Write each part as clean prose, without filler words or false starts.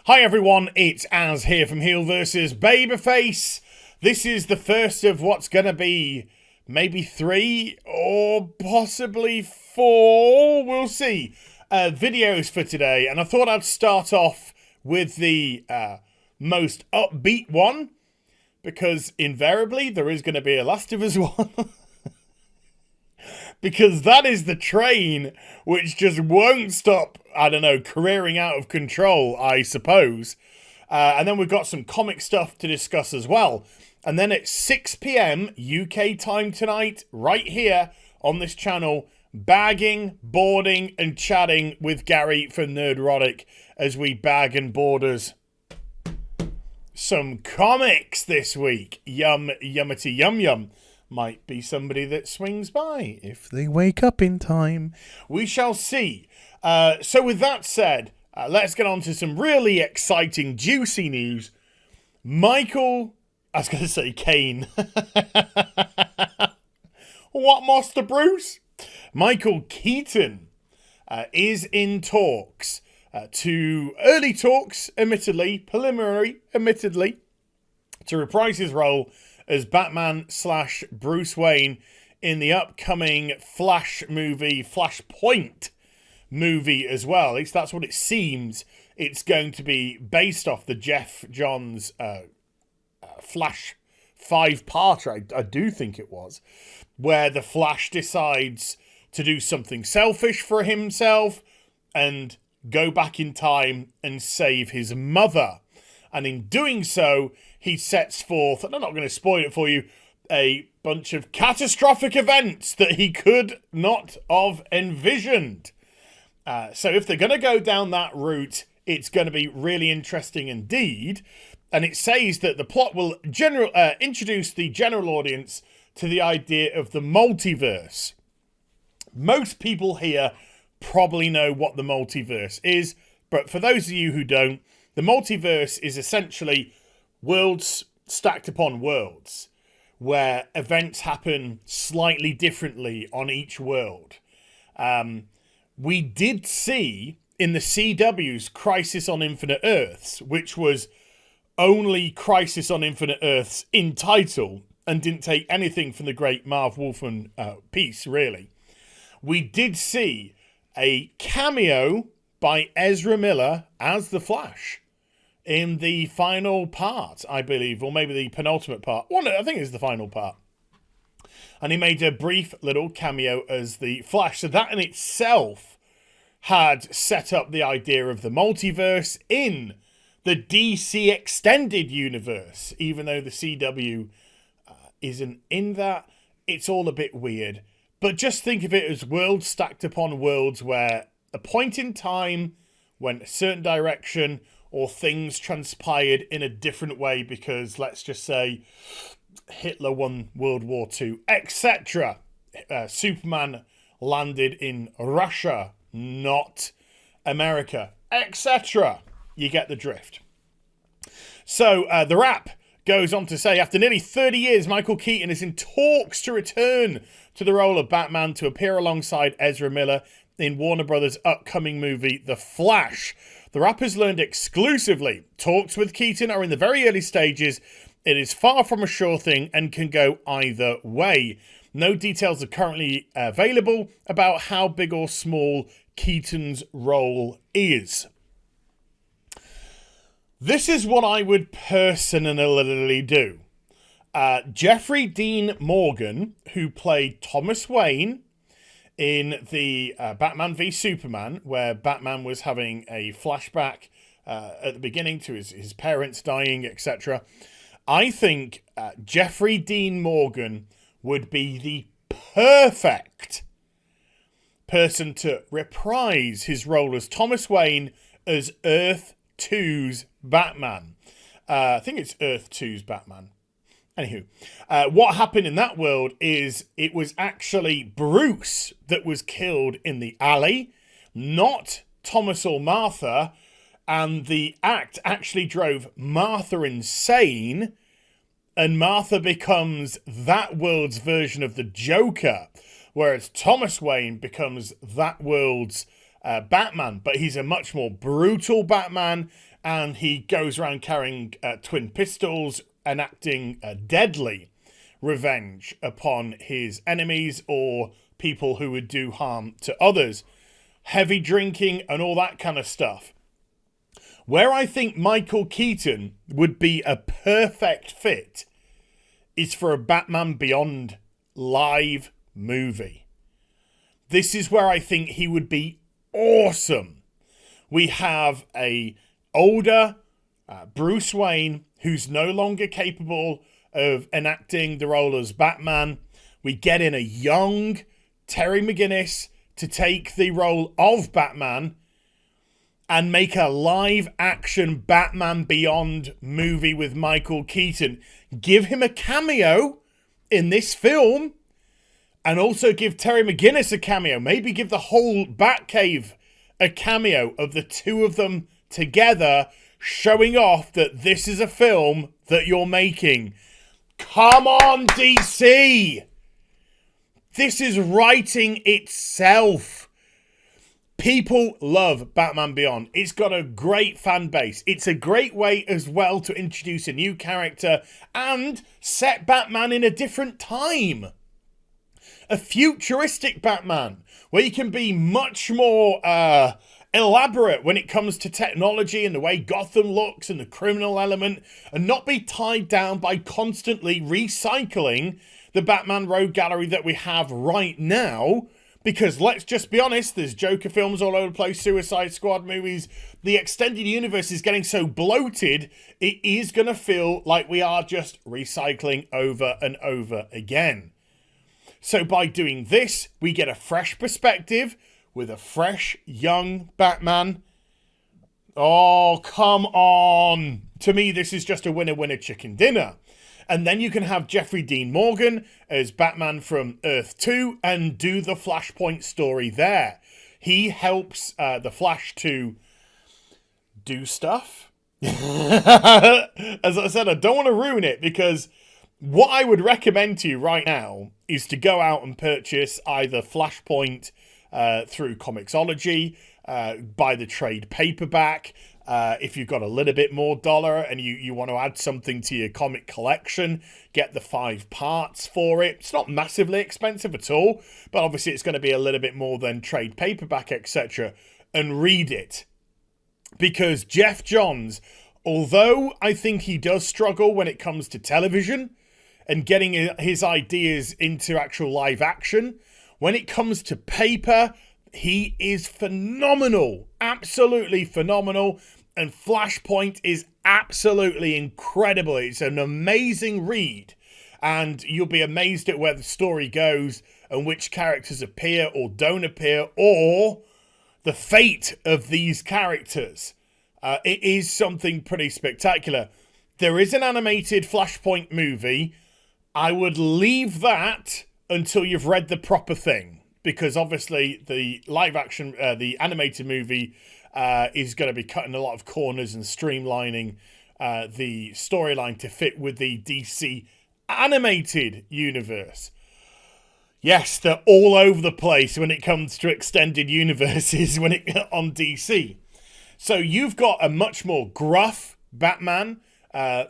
Hi everyone, it's Az here from HeelvsBabyface. This is the first of what's going to be maybe 3 or possibly 4, we'll see, videos for today. And I thought I'd start off with the most upbeat one, because invariably there is going to be a Last of Us one. Because that is the train which just won't stop, careering out of control, I suppose. And then we've got some comic stuff to discuss as well. And then at 6 p.m. UK time tonight, right here on this channel, bagging, boarding and chatting with Gary from Nerdrotic as we bag and boarders some comics this week. Yum, yummity, yum, yum. Might be somebody that swings by if they wake up in time. We shall see. So with that said, let's get on to some really exciting, juicy news. Michael, I was going to say Kane. What, Master Bruce? Michael Keaton is in talks, early talks, preliminary, to reprise his role as Batman / Bruce Wayne in the upcoming Flash movie, Flashpoint movie as well. At least that's what it seems it's going to be based off the Jeff Johns Flash 5-parter, I do think it was, where the Flash decides to do something selfish for himself and go back in time and save his mother. And in doing so, he sets forth, and I'm not going to spoil it for you, a bunch of catastrophic events that he could not have envisioned. So if they're going to go down that route, it's going to be really interesting indeed. And it says that the plot will introduce the general audience to the idea of the multiverse. Most people here probably know what the multiverse is, but for those of you who don't, the multiverse is essentially worlds stacked upon worlds, where events happen slightly differently on each world. We did see in the CW's Crisis on Infinite Earths, which was only Crisis on Infinite Earths in title and didn't take anything from the great Marv Wolfman piece, really. We did see a cameo by Ezra Miller as the Flash in the final part, I believe, or maybe the penultimate part. Well, no, I think it's the final part. And he made a brief little cameo as the Flash. So that in itself had set up the idea of the multiverse in the DC Extended Universe. Even though the CW isn't in that, it's all a bit weird. But just think of it as worlds stacked upon worlds where a point in time went a certain direction, or things transpired in a different way because, let's just say, Hitler won World War II, etc. Superman landed in Russia, not America, etc. You get the drift. So the wrap goes on to say, after nearly 30 years, Michael Keaton is in talks to return to the role of Batman to appear alongside Ezra Miller in Warner Brothers' upcoming movie, The Flash. The rapper's learned exclusively talks with Keaton are in the very early stages. It is far from a sure thing and can go either way. No details are currently available about how big or small Keaton's role is. This is what I would personally do. Jeffrey Dean Morgan, who played Thomas Wayne in the Batman v Superman, where Batman was having a flashback at the beginning to his parents dying, etc. I think Jeffrey Dean Morgan would be the perfect person to reprise his role as Thomas Wayne as Earth 2's Batman. I think it's Earth 2's Batman. Anywho, what happened in that world is it was actually Bruce that was killed in the alley, not Thomas or Martha, and the act actually drove Martha insane, and Martha becomes that world's version of the Joker, whereas Thomas Wayne becomes that world's Batman, but he's a much more brutal Batman, and he goes around carrying twin pistols, enacting deadly revenge upon his enemies or people who would do harm to others. Heavy drinking and all that kind of stuff. Where I think Michael Keaton would be a perfect fit is for a Batman Beyond live movie. This is where I think he would be awesome. We have a older Bruce Wayne who's no longer capable of enacting the role as Batman. We get in a young Terry McGinnis to take the role of Batman and make a live action Batman Beyond movie with Michael Keaton. Give him a cameo in this film and also give Terry McGinnis a cameo. Maybe give the whole Batcave a cameo of the two of them together, showing off that this is a film that you're making. Come on, DC! This is writing itself. People love Batman Beyond. It's got a great fan base. It's a great way as well to introduce a new character and set Batman in a different time. A futuristic Batman where you can be much more elaborate when it comes to technology and the way Gotham looks and the criminal element, and not be tied down by constantly recycling the Batman Rogue Gallery that we have right now. Because let's just be honest, there's Joker films all over the place, Suicide Squad movies. The extended universe is getting so bloated, it is going to feel like we are just recycling over and over again. So by doing this, we get a fresh perspective with a fresh, young Batman. Oh, come on. To me, this is just a winner-winner chicken dinner. And then you can have Jeffrey Dean Morgan as Batman from Earth 2 and do the Flashpoint story there. He helps the Flash to do stuff. As I said, I don't want to ruin it, because what I would recommend to you right now is to go out and purchase either Flashpoint through Comixology, buy the trade paperback. If you've got a little bit more dollar and you want to add something to your comic collection, get the 5 parts for it. It's not massively expensive at all, but obviously it's going to be a little bit more than trade paperback, etc. And read it. Because Jeff Johns, although I think he does struggle when it comes to television and getting his ideas into actual live action, when it comes to paper, he is phenomenal. Absolutely phenomenal. And Flashpoint is absolutely incredible. It's an amazing read. And you'll be amazed at where the story goes and which characters appear or don't appear, or the fate of these characters. It is something pretty spectacular. There is an animated Flashpoint movie. I would leave that until you've read the proper thing, because obviously the live action, the animated movie is going to be cutting a lot of corners and streamlining the storyline to fit with the DC animated universe. Yes, they're all over the place when it comes to extended universes on DC. So you've got a much more gruff Batman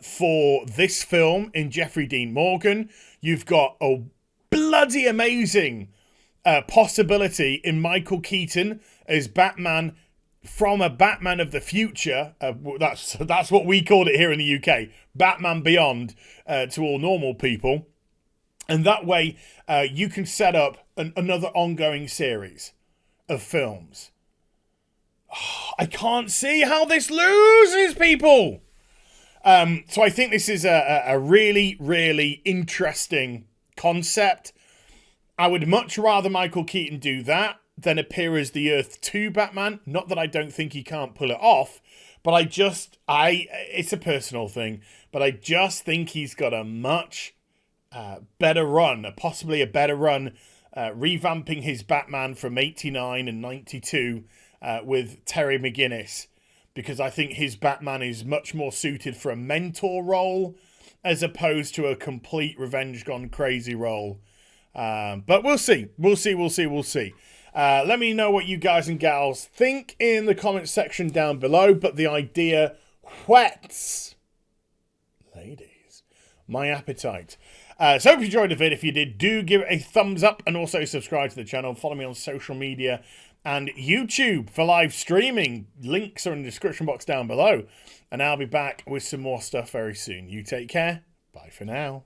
for this film in Jeffrey Dean Morgan. You've got a bloody amazing possibility in Michael Keaton as Batman from a Batman of the future. That's what we called it here in the UK. Batman Beyond to all normal people. And that way you can set up another ongoing series of films. I can't see how this loses people. So I think this is a really, really interesting concept. I would much rather Michael Keaton do that than appear as the Earth 2 Batman. Not that I don't think he can't pull it off, but it's a personal thing, but I just think he's got a much better run, possibly a better run, revamping his Batman from 89 and 92 with Terry McGinnis, because I think his Batman is much more suited for a mentor role as opposed to a complete revenge gone crazy role. But we'll see. Let me know what you guys and gals think in the comment section down below. But the idea whets, ladies, my appetite. So hope you enjoyed the vid. If you did, do give it a thumbs up and also subscribe to the channel. Follow me on social media and YouTube for live streaming. Links are in the description box down below. And I'll be back with some more stuff very soon. You take care. Bye for now.